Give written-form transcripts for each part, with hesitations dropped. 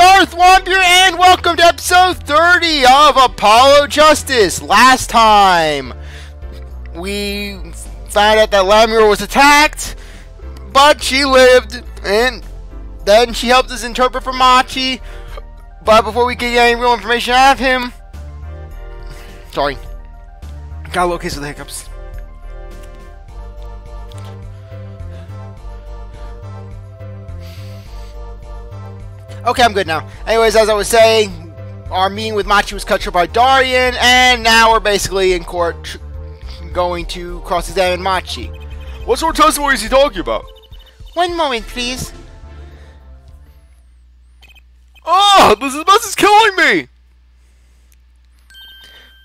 CzarThwomp here, and welcome to episode 30 of Apollo Justice. Last time, we found out that Lamiroir was attacked, but she lived, and then she helped us interpret for Machi. But before we could get any real information out of him, sorry, got a little case of the hiccups. Okay, I'm good now. Anyways, as I was saying, our meeting with Machi was cut short by Darian, and now we're basically in court going to cross-examine Machi. What sort of testimony is he talking about? One moment, please. Ah! This mess is killing me!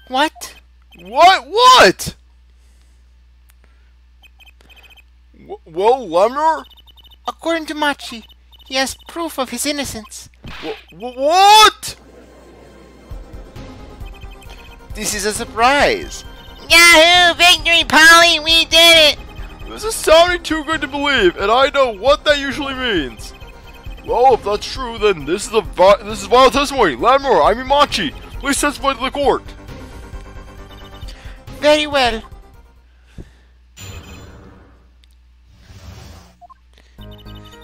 What? What? Well, Lamiroir? According to Machi, he has proof of his innocence. What? This is a surprise. Yahoo! Victory, Polly! We did it! This is sounding too good to believe, and I know what that usually means. Well, if that's true, then this is vile testimony. Lamiroir, I mean Machi, please testify to the court. Very well.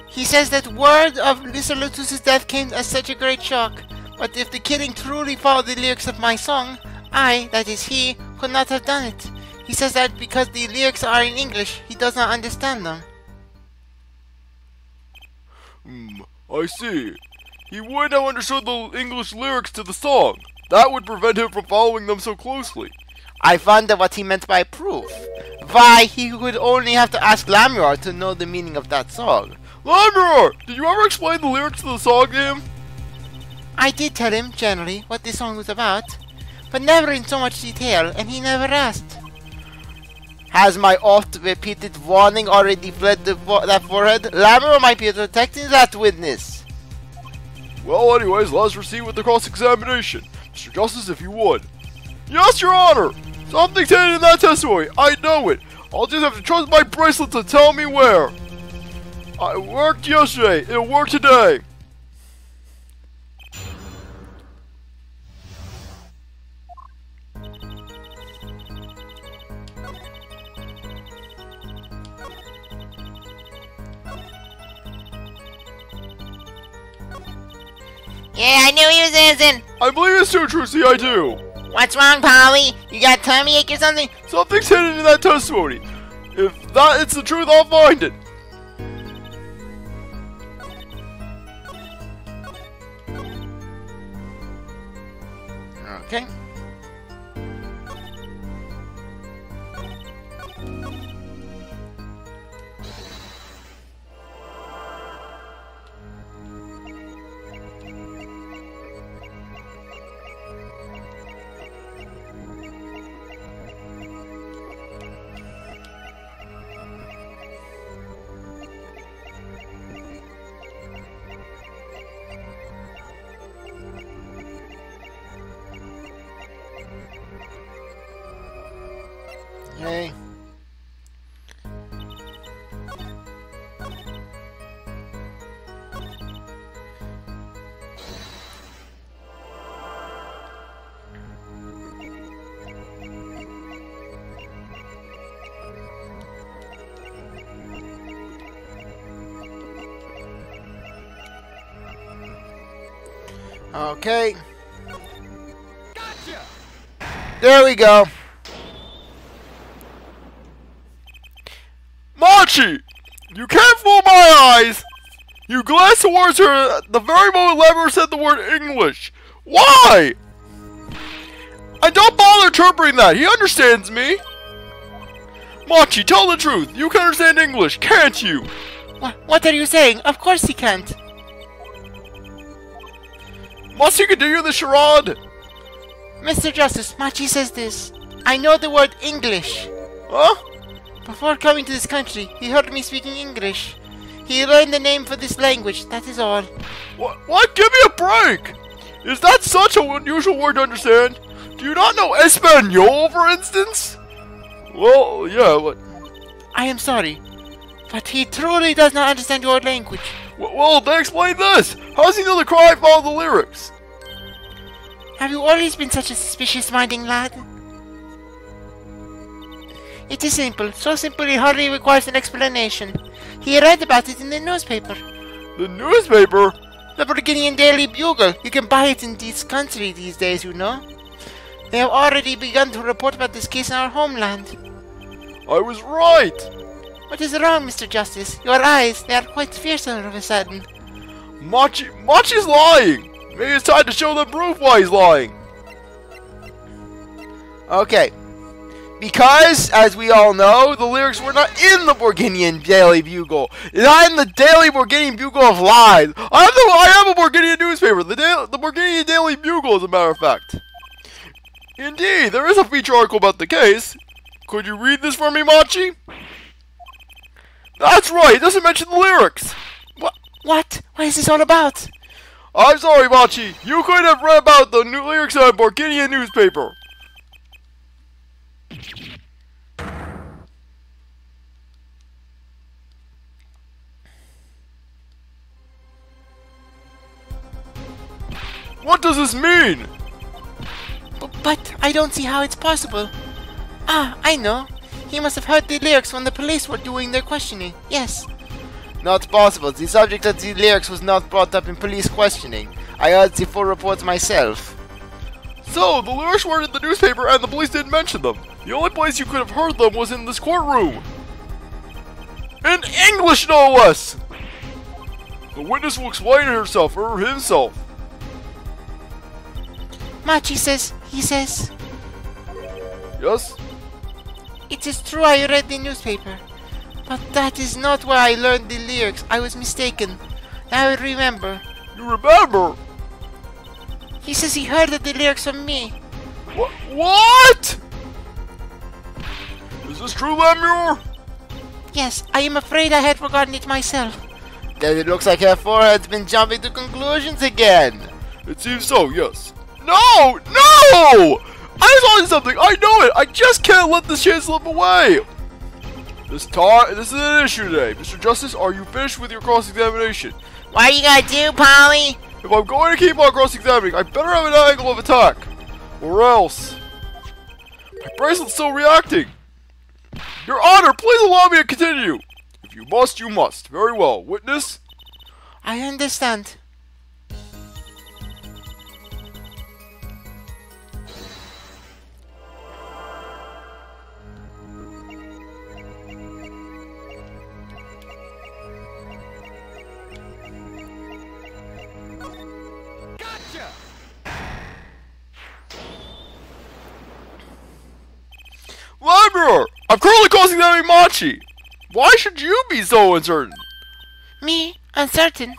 He says that word of Mr. Lotus's death came as such a great shock, but if the killing truly followed the lyrics of my song, I, that is he, could not have done it. He says that because the lyrics are in English, he does not understand them. I see. He wouldn't have understood the English lyrics to the song. That would prevent him from following them so closely. I wonder what he meant by proof. Why, he would only have to ask Lamiroir to know the meaning of that song. Lamiroir, did you ever explain the lyrics to the song to him? I did tell him, generally, what this song was about, but never in so much detail, and he never asked. Has my oft-repeated warning already fled that forehead? Lamiroir might be protecting that witness. Well, anyways, let's proceed with the cross-examination. Mr. Justice, if you would. Yes, Your Honor! Something's hidden in that testimony. I know it. I'll just have to trust my bracelet to tell me where. I worked yesterday. It'll work today. Yeah, I knew he was innocent! I believe it's true, see, I do. What's wrong, Polly? You got tummy ache or something? Something's hidden in that testimony. If it's the truth, I'll find it. Okay. Okay. Okay. Gotcha. There we go. Machi! You can't fool my eyes! You glanced towards her at the very moment Lamiroir said the word English. Why? I don't bother interpreting that. He understands me. Machi, tell the truth. You can understand English, can't you? What are you saying? Of course he can't. Must you continue the charade? Mr. Justice, Machi says this. I know the word English. Huh? Before coming to this country, he heard me speaking English. He learned the name for this language, that is all. What? Give me a break! Is that such an unusual word to understand? Do you not know Espanol, for instance? Well, yeah, but... I am sorry, but he truly does not understand your language. Well, then explain this! How does he know the cry followed the lyrics? Have you always been such a suspicious-minded lad? It is simple. So simple it hardly requires an explanation. He read about it in the newspaper. The newspaper? The Borginian Daily Bugle. You can buy it in this country these days, you know. They have already begun to report about this case in our homeland. I was right! What is wrong, Mr. Justice? Your eyes, they are quite fierce all of a sudden. Machi's lying! Maybe it's time to show them proof why he's lying. Okay. Because, as we all know, the lyrics were not in the Borginian Daily Bugle. Not in the Daily Borginian Bugle of lies. I have a Borginian newspaper. The Borginian Daily Bugle, as a matter of fact. Indeed, there is a feature article about the case. Could you read this for me, Machi? That's right, it doesn't mention the lyrics. What? What is this all about? I'm sorry, Machi. You couldn't have read about the new lyrics in a Borginian newspaper. What does this mean? But I don't see how it's possible. Ah, I know. He must have heard the lyrics when the police were doing their questioning. Yes. Not possible. The subject of the lyrics was not brought up in police questioning. I heard the full reports myself. So, the lyrics weren't in the newspaper and the police didn't mention them. The only place you could have heard them was in this courtroom. In English, no less! The witness will explain herself, or himself. Machi says, he says. Yes? It is true I read the newspaper. But that is not where I learned the lyrics. I was mistaken. Now I remember. You remember? He says he heard the lyrics from me. What? Is this true, Lamiroir? Yes, I am afraid I had forgotten it myself. Then it looks like her forehead's been jumping to conclusions again. It seems so, yes. No! No! I was on something! I know it! I just can't let this chance slip away! This is an issue today. Mr. Justice, are you finished with your cross-examination? What are you gonna do, Polly? If I'm going to keep on cross-examining, I better have an angle of attack. Or else... My bracelet's still reacting. Your Honor, please allow me to continue. If you must, you must. Very well. Witness? I understand. Lamiroir! I'm currently cross-examining Machi! Why should you be so uncertain? Me? Uncertain?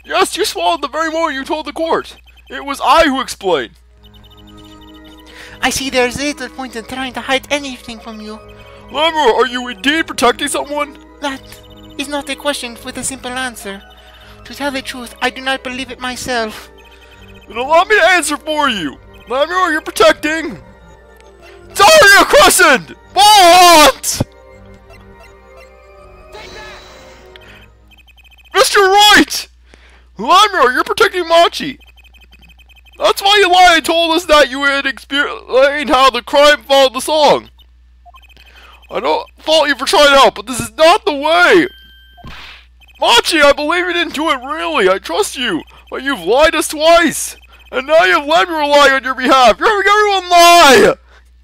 Yes, you swallowed the very moment you told the court. It was I who explained. I see there's little point in trying to hide anything from you. Lamiroir, are you indeed protecting someone? That is not a question with a simple answer. To tell the truth, I do not believe it myself. Then allow me to answer for you. Lamiroir, you're protecting... Daria Crescent! What? Mr. Right! Lamiroir, you're protecting Machi. That's why you lied and told us that you had explained how the crime followed the song. I don't fault you for trying to help, but this is not the way. Machi, I believe you didn't do it really. I trust you. But you've lied us twice. And now you have Lamiroir lying on your behalf. You're having everyone lie.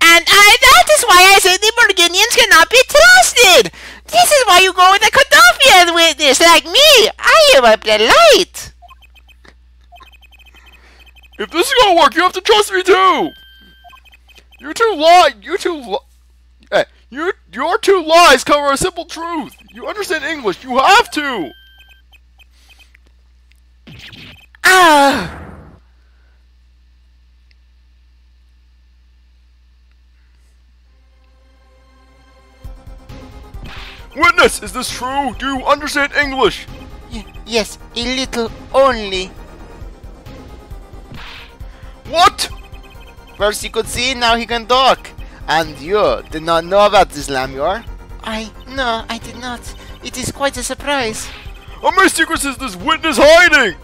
And that is why I say the Borginians cannot be trusted! This is why you go with a Gaddafian witness like me! I am a delight! If this is gonna work, you have to trust me too! Your two lies cover a simple truth! You understand English, you have to! Ah! Witness, is this true? Do you understand English? Yes, a little only. What? First he could see, now he can talk. And you did not know about this, Lamiroir? No, I did not. It is quite a surprise. How many secrets is this witness hiding?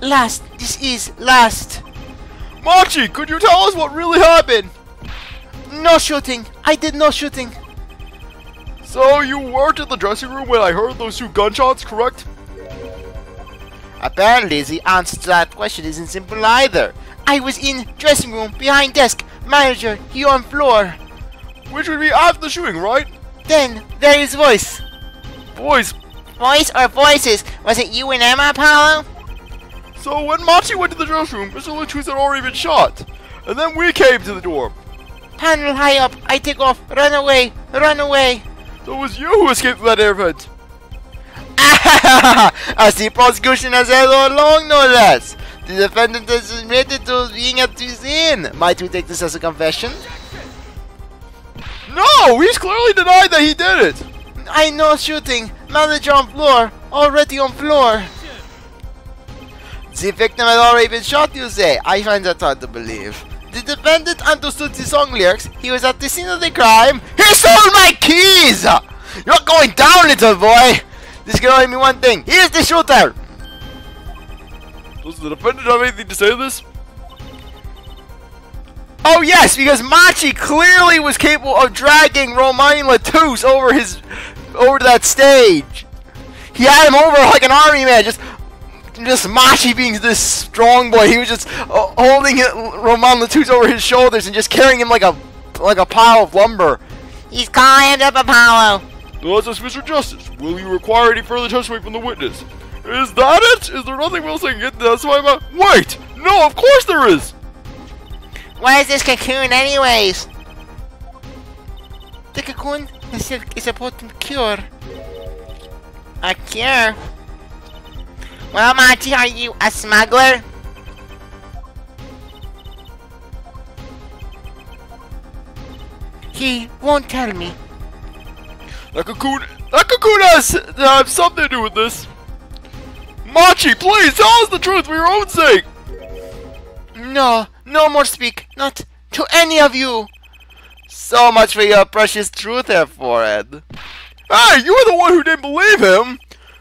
Last. This is last. Machi, could you tell us what really happened? No shooting. I did no shooting. So you weren't in the dressing room when I heard those 2 gunshots, correct? Apparently, the answer to that question isn't simple either. I was in dressing room, behind desk, manager, here on floor. Which would be after the shooting, right? Then, there is voice. Voice. Voice or voices? Was it you and Emma, Apollo? So when Machi went to the dressing room, Mr. Latus had already been shot. And then we came to the door. Panel high up, I take off, run away, run away. So it was you who escaped from that air vent. As the prosecution has said all along, no less. The defendant has admitted to being at the scene. Might we take this as a confession? No, he's clearly denied that he did it. I know shooting. Manager on floor. Already on floor. The victim had already been shot, you say? I find that hard to believe. The defendant understood the song lyrics. He was at the scene of the crime. He stole my keys! You're going down, little boy. This can only mean one thing. Here's the shooter. Does the defendant have anything to say to this? Oh yes, because Machi clearly was capable of dragging Romain Latus over to that stage. He had him over like an army man, just Machi being this strong boy. He was just holding Romain Latus over his shoulders and just carrying him like a pile of lumber. He's calling up Apollo. Does this, Mr. Justice? Will you require any further testimony from the witness? Is that it? Is there nothing else I can get to testify about? Wait! No, of course there is! What is this cocoon anyways? The cocoon is a potent cure. A cure? Well, Machi, are you a smuggler? He won't tell me. That cocoon has something to do with this. Machi, please tell us the truth for your own sake. No, no more speak. Not to any of you. So much for your precious truth, there, forehead. Hey, you were the one who didn't believe him.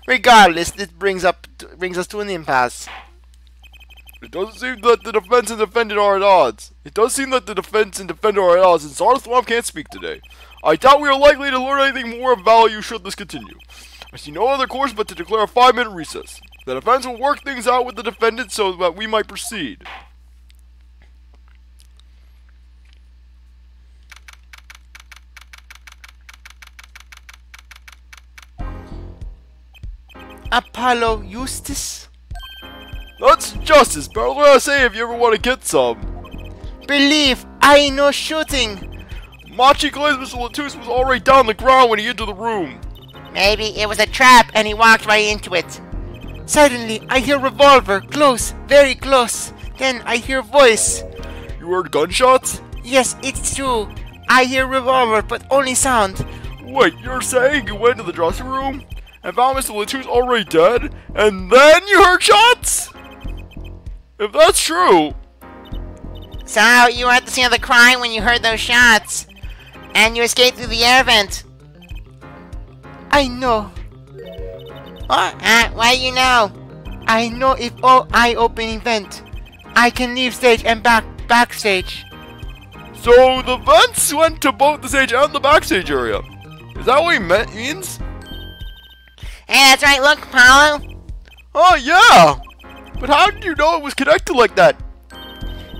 Regardless, this brings us to an impasse. It doesn't seem that the defense and defendant are at odds. And CzarThwomp can't speak today. I doubt we are likely to learn anything more of value should this continue. I see no other course but to declare a 5-minute recess. The defense will work things out with the defendant so that we might proceed. Apollo Eustace? That's justice, but what I say if you ever want to get some. Believe, I know shooting. Machi claims Mr. Latus was already down the ground when he entered the room. Maybe it was a trap and he walked right into it. Suddenly, I hear revolver, close, very close. Then I hear voice. You heard gunshots? Yes, it's true. I hear revolver, but only sound. Wait, you're saying you went to the dressing room and found Mr. Latus already dead, and then you heard shots? If that's true... So, you were at the scene of the crime when you heard those shots. And you escaped through the air vent. I know. Why do you know? I know if all eye-opening vent. I can leave stage and backstage. So the vents went to both the stage and the backstage area. Is that what he means? Hey, that's right, look, Apollo. Oh yeah! But how did you know it was connected like that?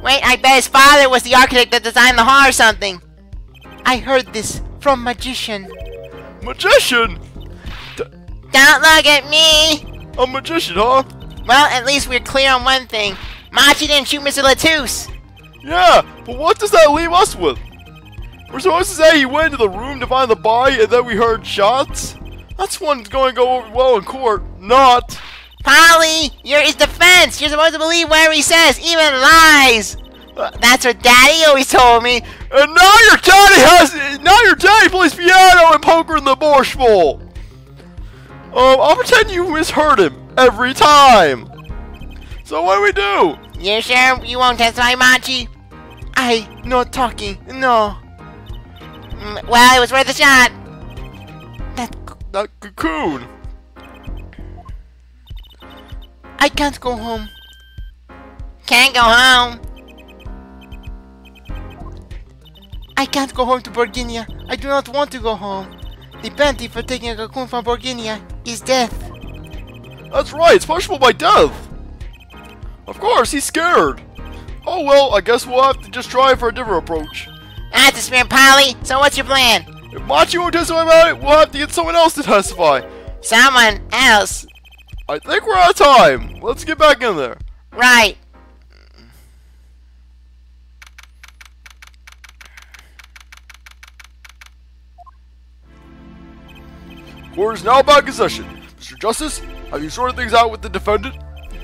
Wait, I bet his father was the architect that designed the hall or something. I heard this from magician. Magician? Don't look at me! A magician, huh? Well, at least we're clear on one thing. Machi didn't shoot Mr. Latus. Yeah, but what does that leave us with? We're supposed to say he went into the room to find the body and then we heard shots? That's one's going to go over well in court, not... Polly, you're his defense. You're supposed to believe whatever he says, even lies. That's what Daddy always told me. And now your daddy plays piano and poker in the Borscht Bowl. I'll pretend you misheard him every time. So what do we do? You sure you won't testify, Machi? I no talking, no. Well, it was worth a shot. That cocoon. I can't go home. Can't go home. I can't go home to Borginia. I do not want to go home. The penalty for taking a cocoon from Borginia is death. That's right, it's punishable by death. Of course, he's scared. Oh well, I guess we'll have to just try for a different approach. That's a spin, Polly. So what's your plan? If Machi won't testify about it, we'll have to get someone else to testify. Someone else. I think we're out of time. Let's get back in there. Right. Court is now back in session. Mr. Justice, have you sorted things out with the defendant?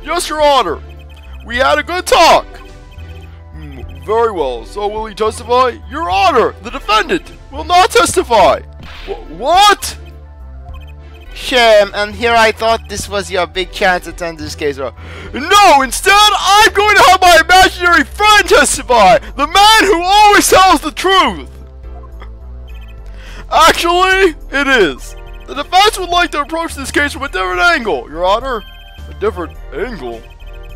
Yes, Your Honor. We had a good talk. Very well. So will he testify? Your Honor, the defendant will not testify. What? Shame, and here I thought this was your big chance to turn this case around. No, instead, I'm going to have my imaginary friend testify. The man who always tells the truth. Actually, it is. The defense would like to approach this case from a different angle, Your Honor. A different angle?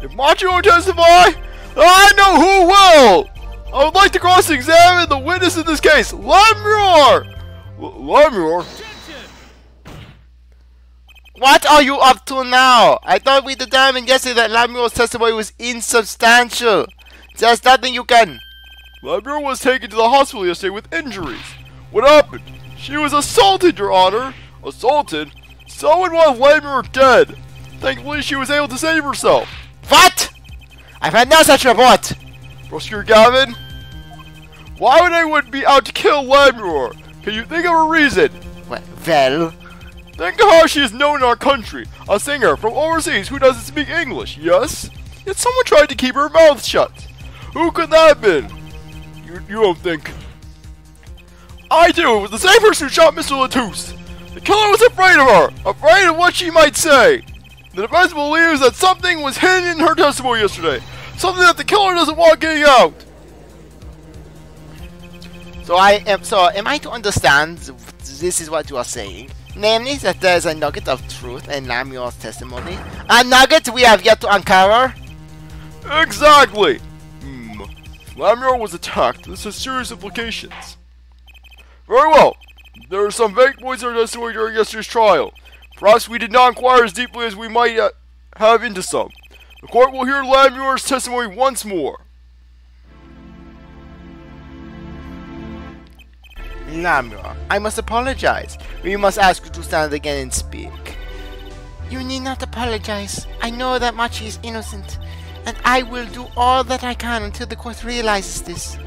If Machi won't testify, I know who will! I would like to cross-examine the witness in this case, Lamiroir! Lamiroir? What are you up to now? I thought we determined yesterday that Lamiroir's testimony was insubstantial. There's nothing you can... Lamiroir was taken to the hospital yesterday with injuries. What happened? She was assaulted, Your Honor. Assaulted? Someone wants Lamiroir dead. Thankfully, she was able to save herself. What? I've had no such report. Prosecutor Gavin? Why would anyone be out to kill Lamiroir? Can you think of a reason? Well... Think of how she is known in our country. A singer from overseas who doesn't speak English, yes? Yet someone tried to keep her mouth shut. Who could that have been? You don't think? I do. It was the same person who shot Mr. Latouche. The killer was afraid of her. Afraid of what she might say. The defense believes that something was hidden in her testimony yesterday. Something that the killer doesn't want getting out. So am I to understand this is what you are saying? Namely, that there is a nugget of truth in Lamiroir's testimony. A nugget we have yet to uncover? Exactly! If Lamiroir was attacked, this has serious implications. Very well. There are some vague points in our testimony during yesterday's trial. Perhaps we did not inquire as deeply as we might have into some. The court will hear Lamiroir's testimony once more. Lamiroir, I must apologize. We must ask you to stand again and speak. You need not apologize. I know that Machi is innocent, and I will do all that I can until the court realizes this.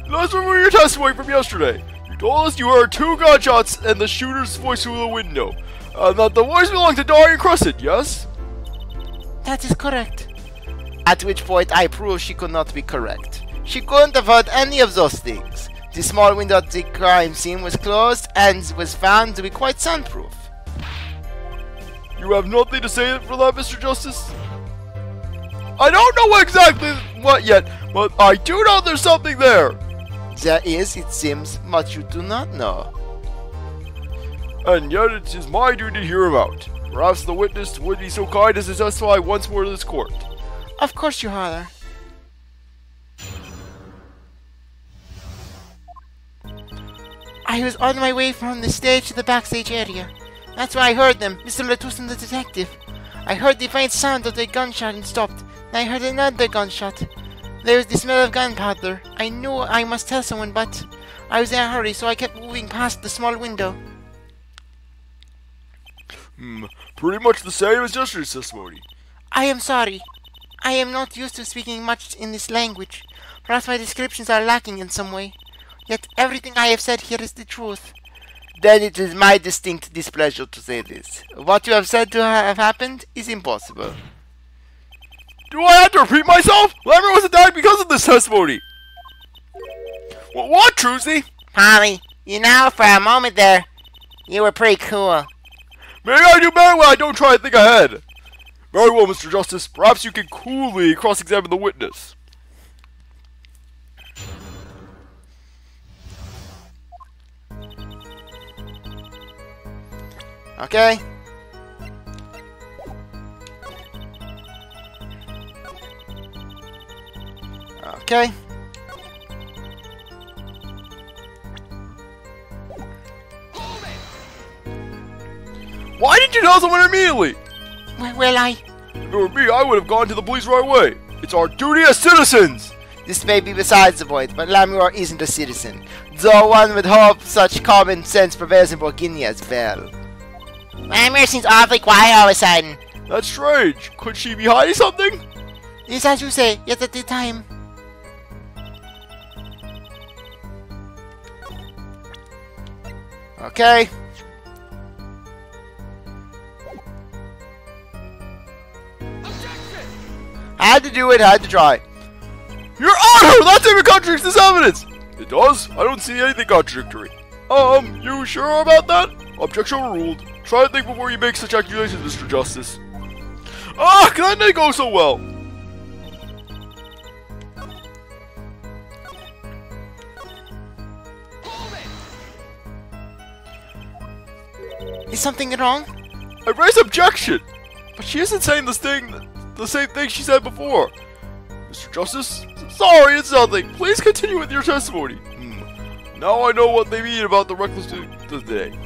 Let's review your testimony from yesterday. You told us you heard 2 gunshots and the shooter's voice through the window. That the voice belonged to Dorian Crescent, yes? That is correct. At which point I proved she could not be correct. She couldn't have heard any of those things. The small window at the crime scene was closed and was found to be quite soundproof. You have nothing to say for that, Mr. Justice? I don't know exactly what yet, but I do know there's something there. There is, it seems, much you do not know. And yet it is my duty to hear him out. Perhaps the witness would be so kind as to testify once more to this court. Of course, Your Honor. I was on my way from the stage to the backstage area. That's where I heard them, Mr. Latouche and the detective. I heard the faint sound of the gunshot and stopped. Then I heard another gunshot. There was the smell of gunpowder. I knew I must tell someone, but I was in a hurry, so I kept moving past the small window. Pretty much the same as yesterday's testimony. I am sorry. I am not used to speaking much in this language. Perhaps my descriptions are lacking in some way. Yet everything I have said here is the truth. Then it is my distinct displeasure to say this. What you have said to have happened is impossible. Do I have to repeat myself? Lamiroir was attacked because of this testimony. What, Trucy? Polly, you know, for a moment there, you were pretty cool. Maybe I do better when I don't try to think ahead. Very well, Mr. Justice. Perhaps you can coolly cross-examine the witness. Okay? Okay. Why didn't you tell someone immediately? Well, If it were me, I would have gone to the police right away. It's our duty as citizens. This may be besides the point, but Lamiroir isn't a citizen, though one would hope such common sense prevails in Borginia as well. Lamiroir seems awfully quiet all of a sudden. That's strange. Could she be hiding something? It's as you say, yet at the time. Okay. Had to do it, had to try. Your Honor, that even contradicts this evidence. It does? I don't see anything contradictory. You sure about that? Objection overruled. Try to think before you make such accusations, Mr. Justice. Ah, that didn't go so well. Is something wrong? I raise objection, but she isn't saying the same thing she said before. Mr. Justice, sorry, it's nothing. Please continue with your testimony. Now I know what they mean about the reckless today.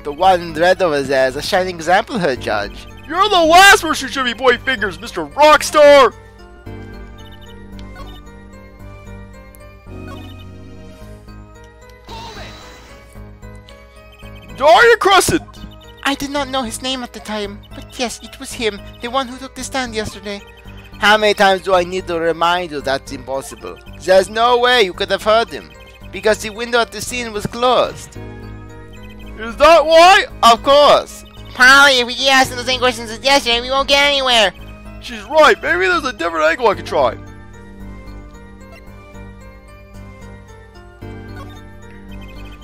The one red over there is a shining example, her judge. You're the last person who should be pointing fingers, Mr. Rockstar! Daria Crescent! I did not know his name at the time, but yes, it was him, the one who took the stand yesterday. How many times do I need to remind you that's impossible? There's no way you could have heard him, because the window at the scene was closed. Is that why? Of course. Polly, if we keep asking the same questions as yesterday, we won't get anywhere. She's right. Maybe there's a different angle I could try.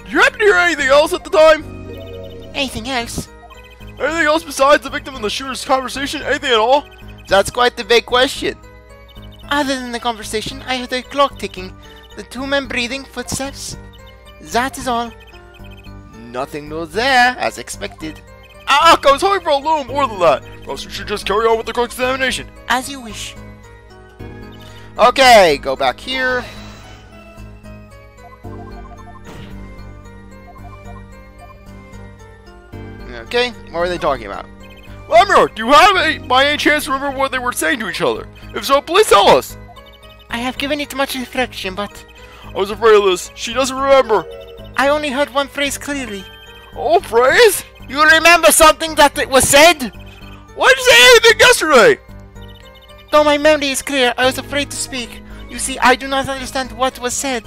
Did you happen to hear anything else at the time? Anything else? Anything else besides the victim and the shooter's conversation? Anything at all? That's quite the big question. Other than the conversation, I heard the clock ticking, the two men breathing, footsteps. That is all. Nothing new there, as expected. I was hoping for a little more than that. Perhaps we should just carry on with the cross-examination. As you wish. Okay, go back here. Okay, what were they talking about? Lamiroir, do you have by any chance remember what they were saying to each other? If so, please tell us. I have given it much reflection, but I was afraid of this. She doesn't remember. I only heard one phrase clearly. Oh, phrase? You remember something that was said? Why did you say anything yesterday? Though my memory is clear, I was afraid to speak. You see, I do not understand what was said.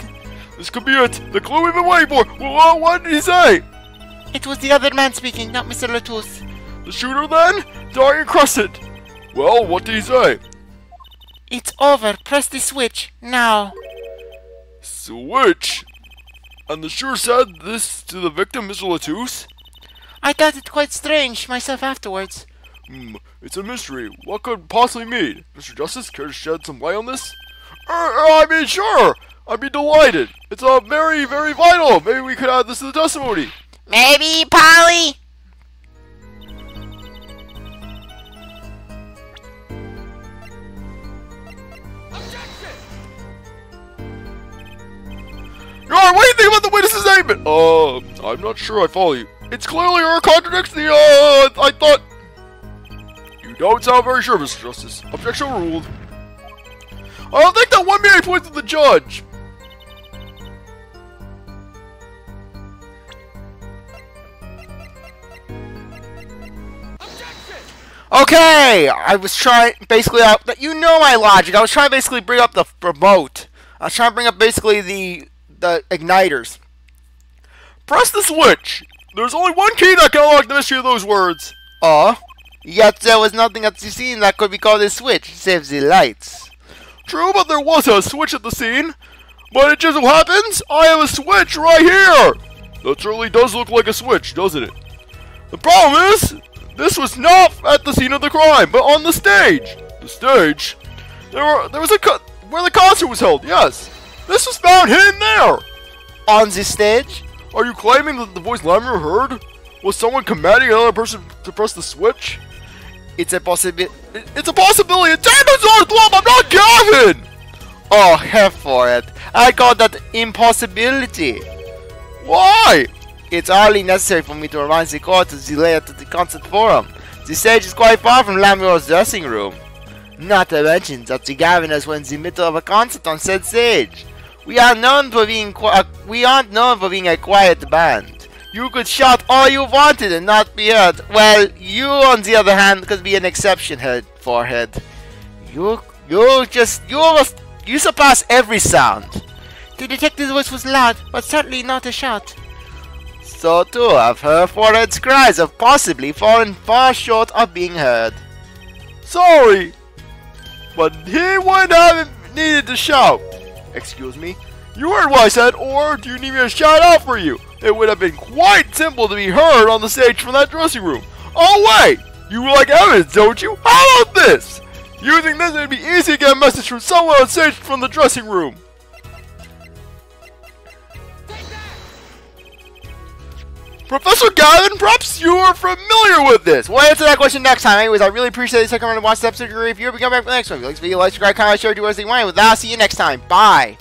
This could be it. The clue we've been waiting for. Well, what did he say? It was the other man speaking, not Mr. Latouche. The shooter then? Daria Crescent. Well, what did he say? It's over. Press the switch. Now. Switch? And the shooter said this to the victim, Mr. Latouche? I thought it quite strange myself afterwards. It's a mystery. What could it possibly mean? Mr. Justice, care to shed some light on this? I mean, sure. I'd be delighted. It's very, very vital. Maybe we could add this to the testimony. Maybe, Polly? Your Honor, what do you think about the witness's statement? I'm not sure I follow you. It's clearly her contradicts the, I thought... You don't sound very sure, Mr. Justice. Objection overruled. I don't think that 1 million points to the judge. Okay, I was trying, basically, you know my logic. I was trying to basically bring up the remote. I was trying to bring up basically the igniters. Press the switch. There's only one key that can unlock the mystery of those words. Yet there was nothing at the scene that could be called a switch, save the lights. True, but there was a switch at the scene. But it just so happens, I have a switch right here. That certainly does look like a switch, doesn't it? The problem is, this was not at the scene of the crime, but on the stage. The stage? There was where the concert was held, yes. This was found hidden there. On the stage? Are you claiming that the voice Lamiroir heard was someone commanding another person to press the switch? It's a possibility. It's a possibility. Damn it, CzarThwomp, I'm not Gavin! Oh, her forehead. I call that impossibility. Why? It's hardly necessary for me to remind the court to delay at the concert forum. The stage is quite far from Lamiroir's dressing room. Not to mention that the governors were in the middle of a concert on said stage. We aren't known for being a quiet band. You could shout all you wanted and not be heard. Well, you on the other hand could be an exception, forehead. You surpass every sound. The detective's voice was loud, but certainly not a shout. So too have her forehead's cries of possibly fallen far short of being heard. Sorry, but he wouldn't have needed to shout. Excuse me? You heard what I said, or do you need me to shout out for you? It would have been quite simple to be heard on the stage from that dressing room. Oh wait, you like evidence, don't you? How about this? Using this, it'd be easy to get a message from someone on stage from the dressing room. Professor Gavin, perhaps you are familiar with this. We'll answer that question next time. Anyways, I really appreciate it. Take a minute to watch the episode. If you're going to come back for the next one. If you like, subscribe, comment, share, do everything you want. I'll see you next time. Bye.